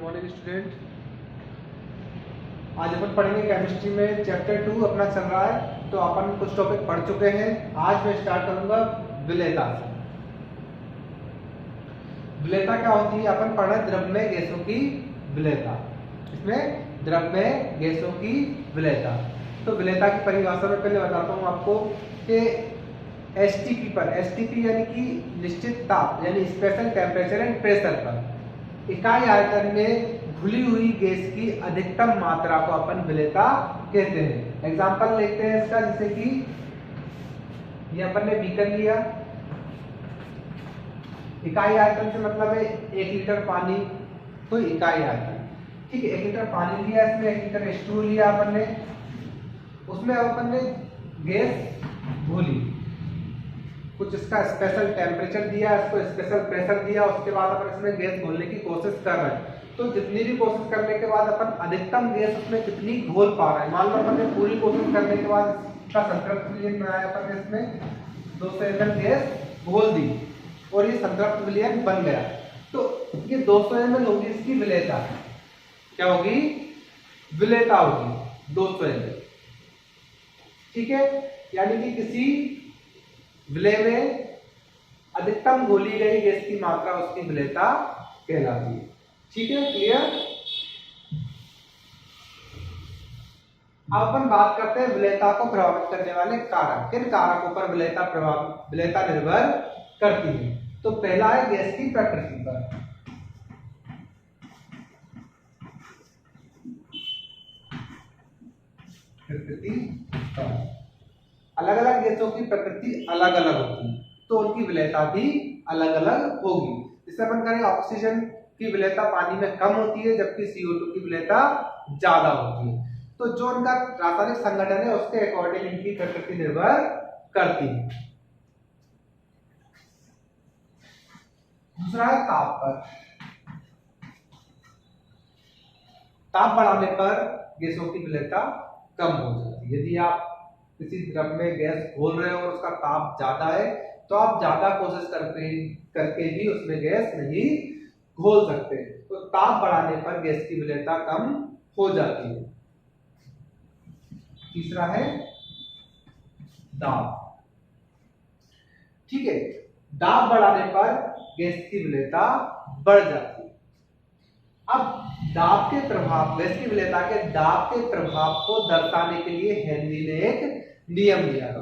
Morning student. आज अपन पढ़ेंगे chemistry में चैप्टर 2 अपना चल रहा है। तो अपन कुछ टॉपिक पढ़ चुके हैं। आज मैं स्टार्ट करूंगा विलेयता से। विलेयता क्या होती है? अपन पढ़ रहे हैं द्रव्यमय गैसों की विलेयता। इसमें द्रव्यमय गैसों की विलेयता। तो विलेयता की परिभाषा में पहले बताता हूँ आपको कि एसटीपी पर, एसटीपी यानी कि निश्चित ताप यानी स्पेशल टेम्परेचर एंड प्रेशर पर इकाई आयतन में घुली हुई गैस की अधिकतम मात्रा को अपन विलेयता कहते हैं। एग्जांपल लेते हैं इसका, जैसे कि ये अपन ने बीकर लिया, इकाई आयतन से मतलब है 1 लीटर पानी, तो इकाई आयतन, ठीक है। 1 लीटर पानी लिया, इसमें 1 लीटर H2O लिया अपन ने, उसमें अपन ने गैस घोली, कुछ इसका स्पेशल टेम्परेचर दिया, इसको स्पेशल प्रेशर दिया, उसके बाद अपन इसमें गैस घोलने की कोशिश कर रहे हैं। तो जितनी भी कोशिश करने के बाद अपन अधिकतम गैस उसमें कितनी घोल पा रहे हैं, मान लो अपन ने पूरी कोशिश करने के बाद इसका संतृप्त विलयन बनाया, अपन ने इसमें 200 ml गैस घोल दी और ये संतृप्त विलयन बन गया। तो ये 200 ml होगी इसकी विलेयता। क्या होगी? विलेयता होगी 200 ml, ठीक है। यानी कि किसी विलय में अधिकतम घोली गई गैस की मात्रा उसकी विलेयता कहलाती है, ठीक है। क्लियर? अब अपन बात करते हैं विलेयता को प्रभावित करने वाले कारक। किन कारकों पर विलेयता निर्भर करती है? तो पहला है गैस की प्रकृति पर। प्रकृति पर अलग अलग गैसों की प्रकृति अलग अलग होती है, तो उनकी विलेयता भी अलग अलग होगी। जैसे अपन करें ऑक्सीजन की विलेयता पानी में कम होती है, जबकि CO2 की विलेयता ज्यादा होती है। तो जो उनका रासायनिक संगठन है उसके अकॉर्डिंग इनकी प्रकृति निर्भर करती है। दूसरा है ताप पर। ताप बढ़ाने पर गैसों की विलेयता कम हो जाती है। यदि आप किसी द्रव में गैस घोल रहे हो और उसका ताप ज्यादा है, तो आप ज्यादा कोशिश करके भी उसमें गैस नहीं घोल सकते। तो ताप बढ़ाने पर गैस की विलेयता कम हो जाती है। तीसरा है दाब, ठीक है। दाब बढ़ाने पर गैस की विलेयता बढ़ जाती है। अब दाब के प्रभाव, गैस की विलेयता के दाब के प्रभाव को दर्शाने के लिए हेनरी ने एक नियम दिया था,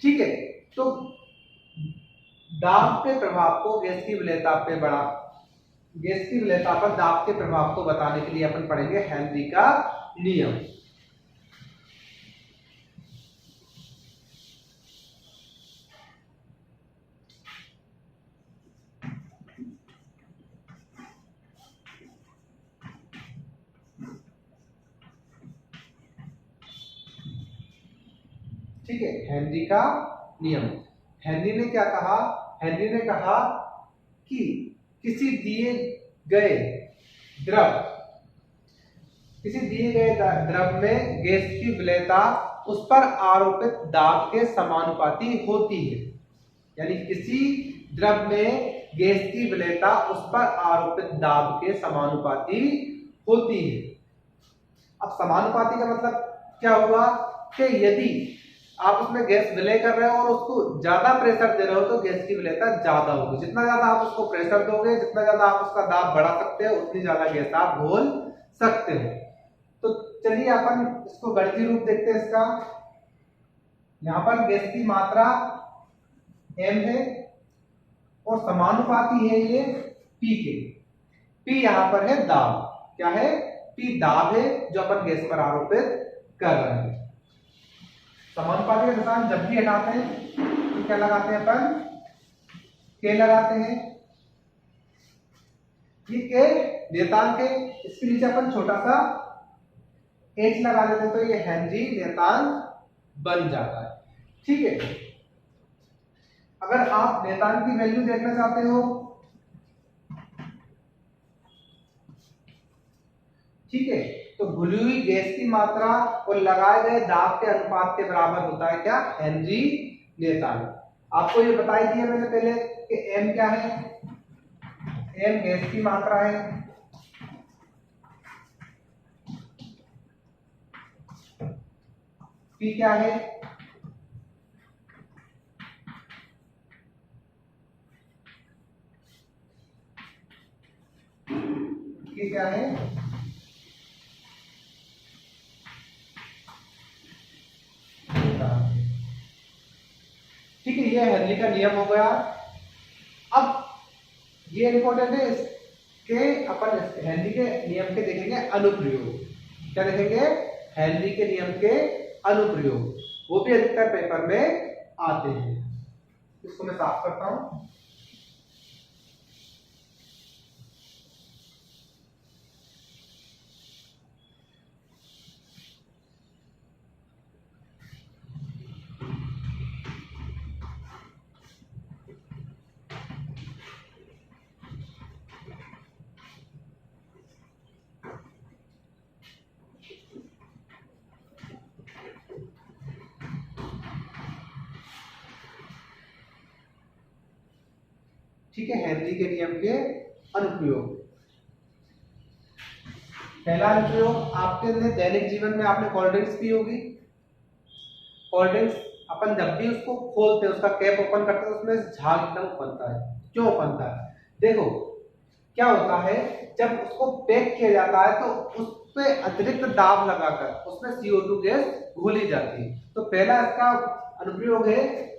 ठीक है। तो दाब के प्रभाव को गैस की विलेयता पर दाब के प्रभाव को बताने के लिए अपन पढ़ेंगे हेनरी का नियम। ठीक है, हेनरी का नियम। हेनरी ने क्या कहा? हेनरी ने कहा कि किसी दिए गए द्रव में गैस की विलेयता उस पर आरोपित दाब के समानुपाती होती है। यानी किसी द्रव में गैस की विलेयता उस पर आरोपित दाब के समानुपाती होती है। अब समानुपाती का मतलब क्या हुआ कि यदि आप उसमें गैस विलय कर रहे हो और उसको ज्यादा प्रेशर दे रहे हो, तो गैस की विलेयता ज्यादा होगी। जितना ज्यादा आप उसको प्रेशर दोगे, जितना ज्यादा आप उसका दाब बढ़ा सकते हो, उतनी ज्यादा गैस आप घोल सकते हो। तो चलिए अपन इसको गणितीय रूप देखते हैं इसका। यहाँ पर गैस की मात्रा m है और समानुपाती है ये P के। P यहाँ पर है दाब। क्या है? P दाब है जो अपन गैस पर आरोपित कर रहे हैं। समानुपाती का निशान जब भी हटाते हैं तो क्या लगाते हैं अपन? K लगाते हैं। ये K नियतांक है, इसके नीचे अपन छोटा सा H लगा देते हैं, तो ये हेनरी नियतांक बन जाता है, ठीक है। अगर आप नियतांक की वैल्यू देखना चाहते हो, ठीक है, तो घुली हुई गैस की मात्रा और लगाए गए दाब के अनुपात के बराबर होता है क्या? हेनरी नियतांक। आपको ये बताई दिया मैंने पहले कि m क्या है? m गैस की मात्रा है पी क्या है? ये क्या है? ठीक है, ये हेनरी का नियम हो गया। अब ये इंपॉर्टेंट है, इसके अपन हेनरी के नियम के देखेंगे अनुप्रयोग। क्या देखेंगे? हेनरी के नियम के अनुप्रयोग, वो भी अधिकतर पेपर में आते हैं। इसको मैं साफ करता हूं। ठीक है, हेनरी के नियम के अनुप्रयोग। पहला अनुप्रयोग, आपके दैनिक जीवन में आपने कोल्ड ड्रिंक्स पी होगी। कोल्ड ड्रिंक्स अपन जब भी उसको खोलते हैं, उसका कैप ओपन करते हैं, उसमें झाग एकदम बनता है। क्यों बनता है? देखो क्या होता है, जब उसको पैक किया जाता है तो उस पे अतिरिक्त दाब लगाकर उसमें CO2 गैस घोली जाती है। तो पहला इसका अनुप्रयोग है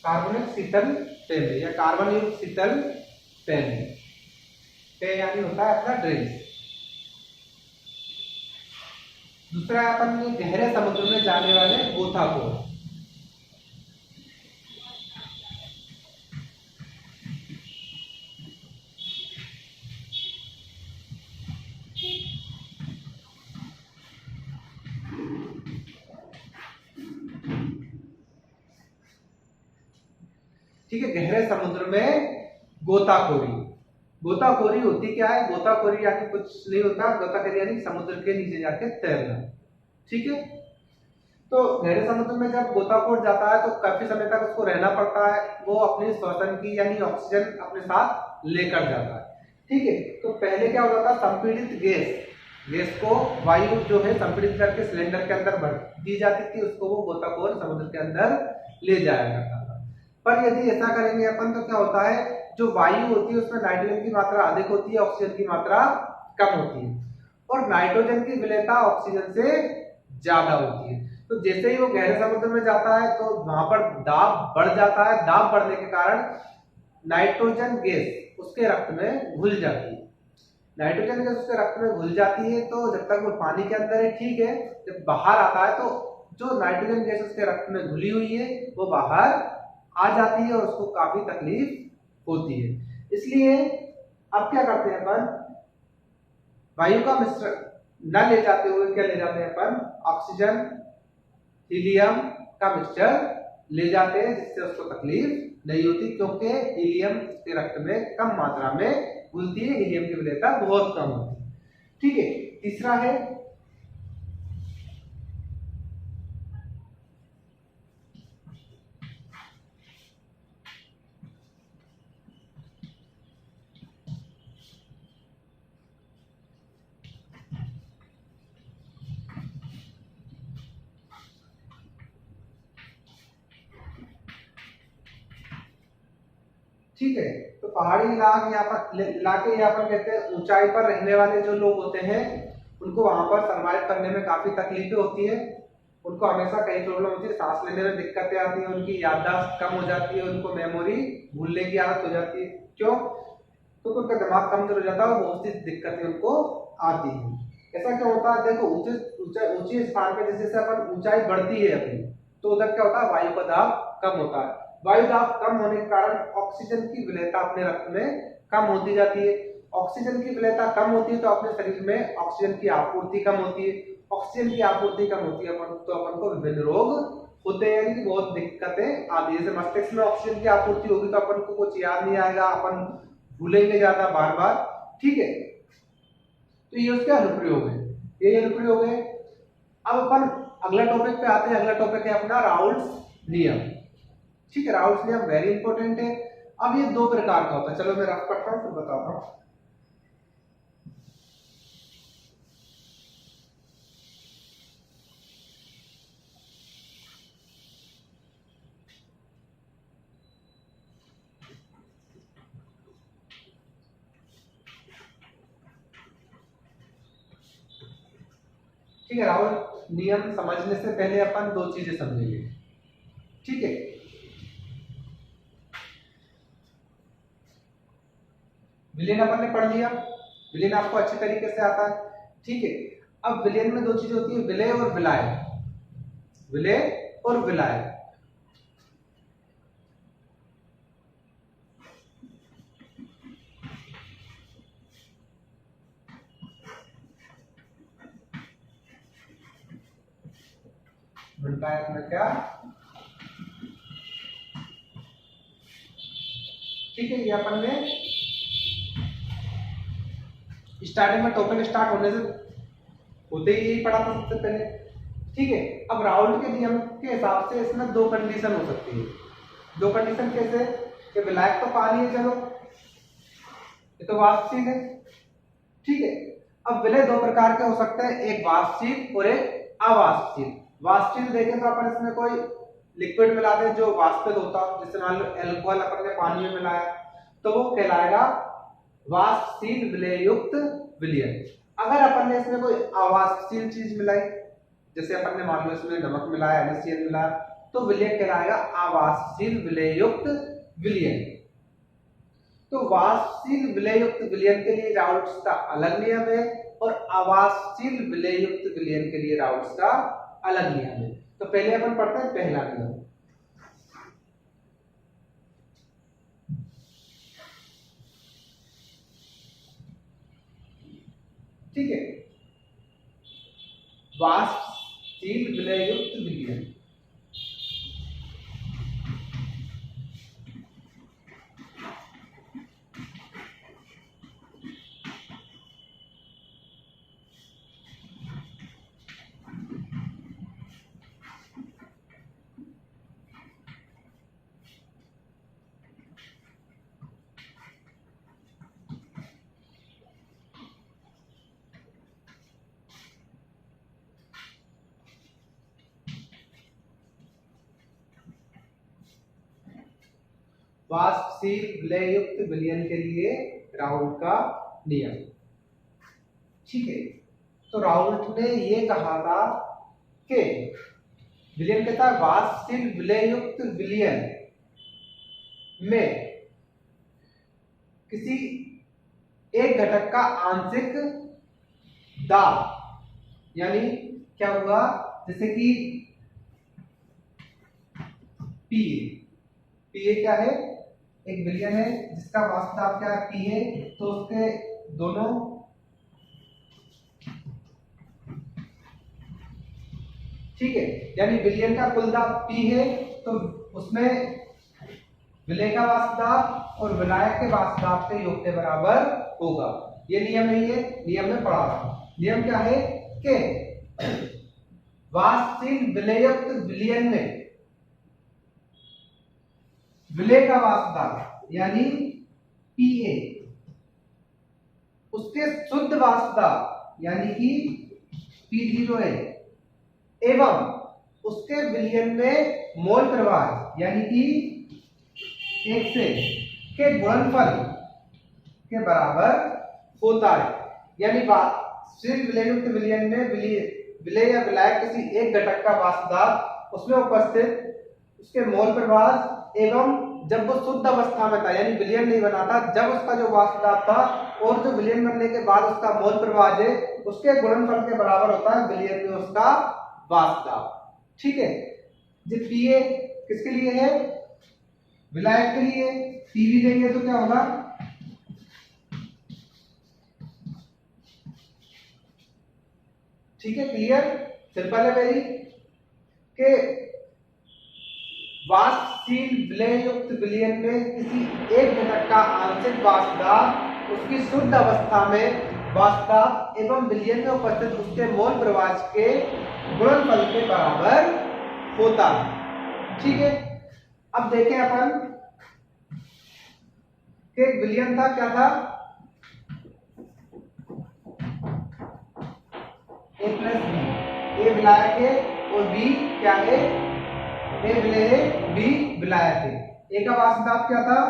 कार्बनिक शीतल पेन या कार्बन युक्त शीतल पेन। पेन यानी होता है अपना ड्रिंक्स। दूसरा अपन गहरे समुद्र में जाने वाले गोताखोर। ठीक है, गहरे समुद्र में गोताखोरी। गोताखोरी होती क्या है? गोताखोरी यानी कुछ नहीं होता, गोताखोरी यानी समुद्र के नीचे जाके तैरना। ठीक है, तो गहरे समुद्र में जब गोताखोर जाता है तो काफी समय तक उसको रहना पड़ता है। वो अपनी श्वसन की यानी ऑक्सीजन अपने साथ लेकर जाता है। ठीक है, तो पहले क्या होता था, संपीड़ित गैस को वायु जो है संपीड़ित करके सिलेंडर के अंदर भर दी जाती थी, उसको वो गोताखोर समुद्र के अंदर ले जाया करता था। पर यदि ऐसा करेंगे अपन तो क्या होता है, जो वायु होती है उसमें नाइट्रोजन की मात्रा अधिक होती है, ऑक्सीजन की मात्रा कम होती है, और नाइट्रोजन की विलेयता ऑक्सीजन से ज्यादा होती है। तो जैसे ही वो गहरे समुद्र में जाता है तो वहां पर दाब बढ़ जाता है। दाब बढ़ने के कारण नाइट्रोजन गैस उसके रक्त में घुल जाती है। नाइट्रोजन गैस उसके रक्त में घुल जाती है, तो जब तक वो पानी के अंदर है ठीक है, जब बाहर आता है तो जो नाइट्रोजन गैस उसके रक्त में घुली हुई है वो बाहर आ जाती है और उसको काफी तकलीफ होती है। इसलिए अब क्या करते हैं अपन, वायु का मिश्रण न ले जाते हुए क्या ले जाते हैं अपन, ऑक्सीजन हीलियम का मिक्सचर ले जाते हैं, जिससे उसको तकलीफ नहीं होती, क्योंकि हीलियम उसके रक्त में कम मात्रा में घुलती है, हीलियम की विलेयता बहुत कम होती है। ठीक है, तीसरा है ठीक है, तो पहाड़ी इलाके यहाँ पर कहते हैं, ऊंचाई पर रहने वाले जो लोग होते हैं उनको वहां पर सरवाइव करने में काफी तकलीफें होती है। उनको हमेशा कई प्रॉब्लम होती है, सांस लेने में दिक्कतें आती है, उनकी याददाश्त कम हो जाती है, उनको मेमोरी भूलने की आदत हो जाती है। क्यों? तो उनका दिमाग कमजोर हो जाता है और बहुत सी दिक्कतें उनको आती है। ऐसा क्यों होता है? देखो ऊंचे स्थान पे जैसे अपन ऊंचाई बढ़ती है अपनी, तो उधर क्या होता है, वायु का दाब कम होता है। वायु दाब कम होने के कारण ऑक्सीजन की विलेयता अपने रक्त में कम होती जाती है। ऑक्सीजन की विलेयता कम होती है तो अपने शरीर में ऑक्सीजन की आपूर्ति कम होती है। ऑक्सीजन की आपूर्ति कम होती है तो अपन को विभिन्न रोग होते हैं, यानी कि बहुत दिक्कतें आती है। जैसे मस्तिष्क में ऑक्सीजन की आपूर्ति होगी तो अपन को कुछ याद नहीं आएगा, अपन भूलेंगे ज्यादा बार बार, ठीक है। तो ये उसके अनुप्रयोग है, ये अनुप्रयोग है। अब अपन अगला टॉपिक पे आते हैं। अगला टॉपिक है अपना राउल्ट्स नियम, ठीक है। राउल्ट्स नियम वेरी इंपॉर्टेंट है। अब ये दो प्रकार का होता है, चलो मैं रफ करता हूं फिर बताता हूं। ठीक है, राउल्ट नियम समझने से पहले अपन दो चीजें समझेंगे, ठीक है। विलेन अपन ने पढ़ लिया, विलेन आपको अच्छे तरीके से आता है, ठीक है। अब विलेन में दो चीजें होती है, विलय और विलाय, विलय और विलाय। मिलता है अपना क्या, ठीक है। ये अपन ने स्टार्टिंग में टॉपिक स्टार्ट होने से होते ही यही पढ़ा था सबसे पहले, ठीक है। अब राउल्ट के नियम के हिसाब से इसमें दो कंडीशन हो सकती है। दो कंडीशन कैसे, कि विलायक तो पानी है, चलो ये तो वाष्पशील है, ठीक है। अब विलय दो प्रकार के हो सकते हैं, एक वाष्पशील और एक अवाष्पशील। वाष्पशील देखें तो अपन इसमें कोई लिक्विड मिला दें जो वाष्पित होता, जैसे मान लो एल्कोहल अपन ने पानी में मिलाया तो वो कहलाएगा वाष्पशील विलय युक्त विलयन। अगर अपन ने इसमें कोई अवाष्पशील चीज मिलाई, जैसे अपन ने मान लो इसमें नमक मिलाया, NaCl मिलाया, तो विलय कहलाएगा अवाष्पशील विलय युक्त विलयन। तो वाष्पशील विलय युक्त विलयन के लिए राउल्ट्स का अलग नियम है और अवाष्पशील विलय युक्त विलयन के लिए राउल्ट्स का अलग नियम है। तो पहले अपन पढ़ते हैं पहला नियम, ठीक है। वाष्पशील विलय युक्त विलयन, वाष्पशील विलय युक्त विलयन के लिए राउल्ट का नियम, ठीक है। तो राउल्ट ने ये कहा था कि विलयन कहता है वाष्पशील विलय युक्त विलयन में किसी एक घटक का आंशिक दाब, यानी क्या हुआ, जैसे कि पीए, पीए क्या है, एक विलयन है जिसका वाष्प दाब क्या है, पी है, तो उसके दोनों ठीक है, यानी विलयन का कुल दाब पी है, तो उसमें विलय का वाष्प दाब और विलायक के वाष्प दाब के योग के बराबर होगा। ये नियम नहीं है, नियम में पढ़ा था। नियम क्या है कि वाष्पशील विलयुक्त विलयन में विलय का वाष्प दाब यानी पीए उसके शुद्ध वाष्प दाब यानी कि P0 है एवं उसके विलयन में मोल प्रवाह यानी कि एक से के गुणनफल के बराबर होता है। यानी वाष्पशील विलयुक्त विलयन में विलय या विलायक किसी एक घटक का वाष्प दाब उसमें उपस्थित उसके मोल प्रवाह एवं जब वो शुद्ध अवस्था में था यानी विलयन नहीं बना था, जब उसका जो वाष्प दाब था और जो विलयन बनने के बाद उसका मोल प्रवाह है उसके गुणनफल के बराबर होता है विलयन में उसका वाष्प दाब। ठीक है, जो पीए किसके लिए है, विलायक के लिए, पीवी देंगे तो क्या होगा, ठीक है क्लियर, सिंपल है वेरी के वाष्पशील विलय युक्त विलयन में किसी एक घटक का आंशिक वाष्प दाब उसकी शुद्ध अवस्था में वाष्प दाब एवं विलयन में उपस्थित उसके मोल प्रवाह के गुणनफल के बराबर होता है। ठीक है, अब देखें अपन कि विलयन था क्या था, A प्लस बी, ए विलायक है और बी क्या है, ए विलय है, बी विलायक है। ए का वाष्प दाब क्या था,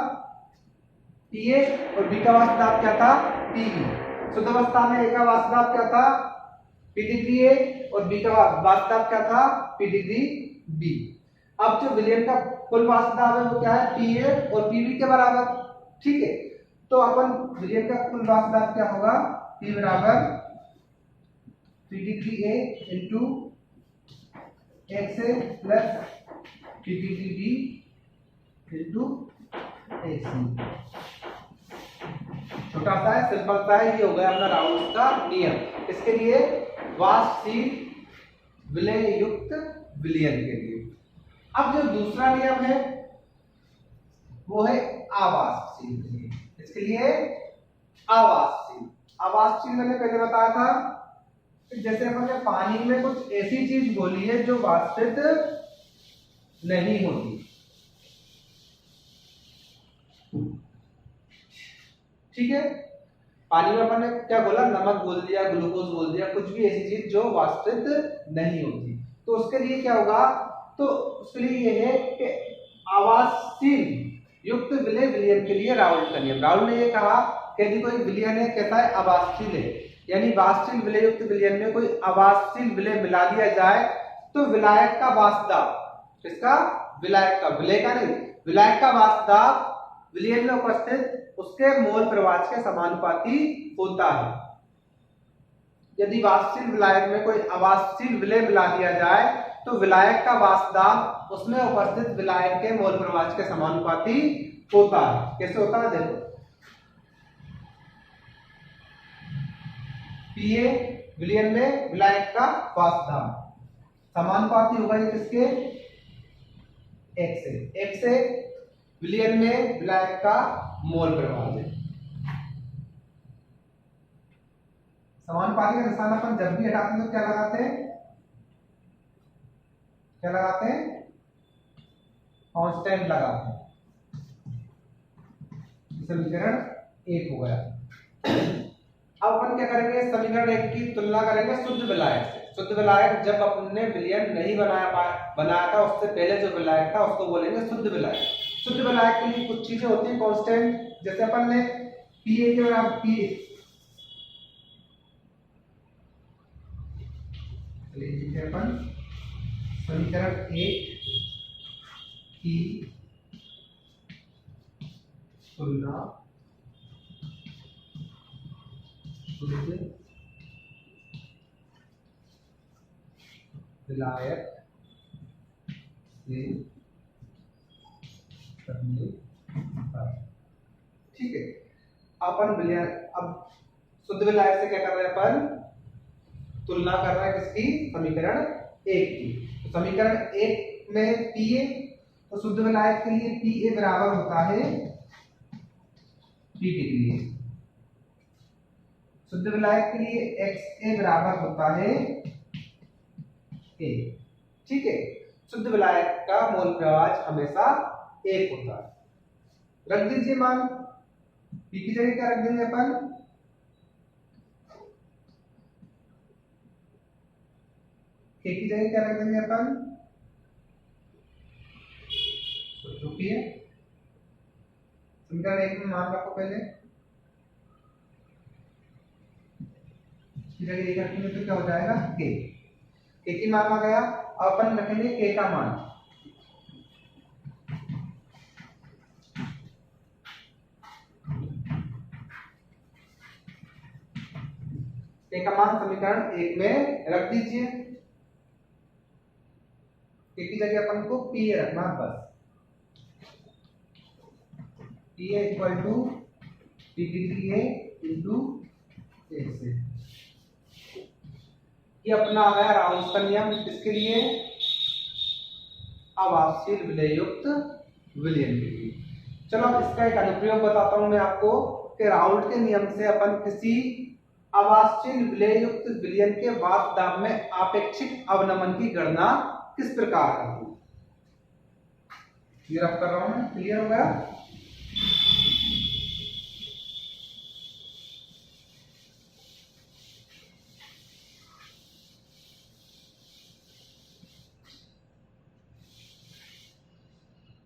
TA और बी का वाष्प दाब क्या था, PB। शुद्ध अवस्था में ए का वाष्प दाब क्या था, P डिग्री A और बी का वाष्प दाब क्या था, P डिग्री B। अब जो विलयन का कुल वाष्प दाब है वो क्या है, PA और PB के बराबर। ठीक है, तो अपन विलयन का कुल वाष्प दाब क्या होगा, P बराबर P degree A into XA plus P degree B into XC। छोटा सा है, सिंपल सा है, ये हो गया अपना राउल्स का नियम। इसके लिए वाष्पशील विलय युक्त विलयन के लिए। अब जो दूसरा नियम है वो है अवाष्पशील विलयन। इसके लिए अवाष्पशील मैंने पहले बताया था कि जैसे अपन ने पानी में कुछ ऐसी चीज घोली है जो वाष्पित नहीं होती। ठीक है, पानी में अपन ने क्या बोला, नमक घोल दिया, ग्लूकोज घोल दिया, कुछ भी ऐसी चीज जो वाष्पित नहीं होती। तो उसके लिए क्या होगा, तो उसके लिए ये है कि अवाष्पशील युक्त विलय विलयन के लिए राउल्ट का नियम। राउल्ट ने ये कहा कि यदि कोई विलयन है कैसा है, अवाष्पशील है, यानी वाष्पशील विलय युक्त विलयन में कोई अवाष्पशील विलय मिला दिया जाए तो विलायक का वाष्प दाब, किसका, विलायक का, विलय का नहीं, विलायक का वाष्प दाब विलयन में उपस्थित उसके मोल प्रवाह के समानुपाती होता है। यदि वाष्पशील विलायक में कोई अवाष्पशील विलय मिला दिया जाए तो विलायक का वाष्प दाब उसमें उपस्थित विलायक के मोल प्रवाह के समानुपाती होता है। कैसे होता है, देखो, PA विलयन में विलायक का वाष्प दाब समानुपाती होगा ये किसके, X से विलयन में विलायक का मोल प्रवाह है। समानुपाती का निशान अपन जब भी हटाते हैं तो क्या लगाते हैं, कांस्टेंट लगाते हैं। समीकरण 1 हो गया। अब अपन क्या करेंगे, समीकरण 1 की तुलना करेंगे शुद्ध विलायक से। शुद्ध विलायक जब अपने विलयन नहीं बनाया था उससे पहले जो विलायक था उसको बोलेंगे शुद्ध विलायक। शुद्ध विलायक के लिए कुछ चीजें होती हैं कांस्टेंट, जैसे अपन ने PA के बराबर अपन समीकरण 1 की तुलना शुद्ध विलायक से करने पर। ठीक है, अपन विलयन, अब शुद्ध विलायक से क्या कर रहे हैं अपन, तुलना कर रहा है किसकी, समीकरण 1 की। तो समीकरण 1 में PA, तो शुद्ध विलायक के लिए PA बराबर होता है P डिग्री। शुद्ध विलायक के लिए XA बराबर होता है A। ठीक है, शुद्ध विलायक का मोल प्रवाह हमेशा 1 होता है। रख दीजिए मान, P की जगह क्या रख देंगे अपन, K की जगह क्या रख देंगे अपन, रुकिए, समीकरण 1 में मान रखो पहले, इसकी जगह 1 रखेंगे तो क्या हो जाएगा, K की मान आ गया। अब अपन रखेंगे K का मान, K का मान समीकरण 1 में रख दीजिए। K की जगह अपन को PA रखना बस, PA equal to P degree A into X। ये अपना आ गया राउल्स का नियम। इसके लिए अवाष्यशील विलय युक्त विलयन के लिए। चलो अब इसका एक अनुप्रयोग बताता हूं मैं आपको कि राउल्ट के नियम से अपन किसी अवाष्यशील विलय युक्त विलयन के वाष्प दाब में आपेक्षिक अवनमन की गणना किस प्रकार करते हैं। क्लियर कर रहा हूं मैं, क्लियर हो गया।